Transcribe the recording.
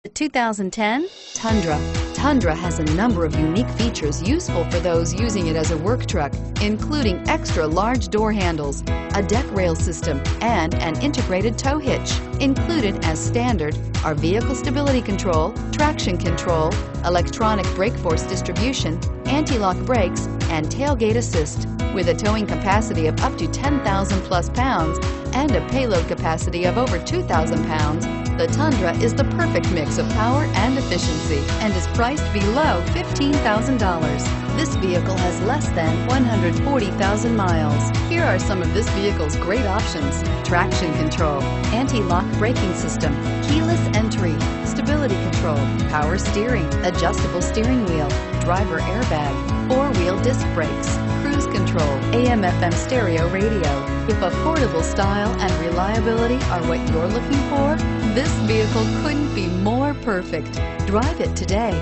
The 2010 Tundra. Tundra has a number of unique features useful for those using it as a work truck, including extra large door handles, a deck rail system, and an integrated tow hitch. Included as standard are vehicle stability control, traction control, electronic brake force distribution, anti-lock brakes, and tailgate assist. With a towing capacity of up to 10,000 plus pounds and a payload capacity of over 2,000 pounds, the Tundra is the perfect mix of power and efficiency and is priced below $15,000. This vehicle has less than 140,000 miles. Here are some of this vehicle's great options: traction control, anti-lock braking system, keyless entry, stability control, power steering, adjustable steering wheel, driver airbag, four-wheel disc brakes, cruise control, AM/FM stereo radio. If affordable style and reliability are what you're looking for, this vehicle couldn't be more perfect. Drive it today.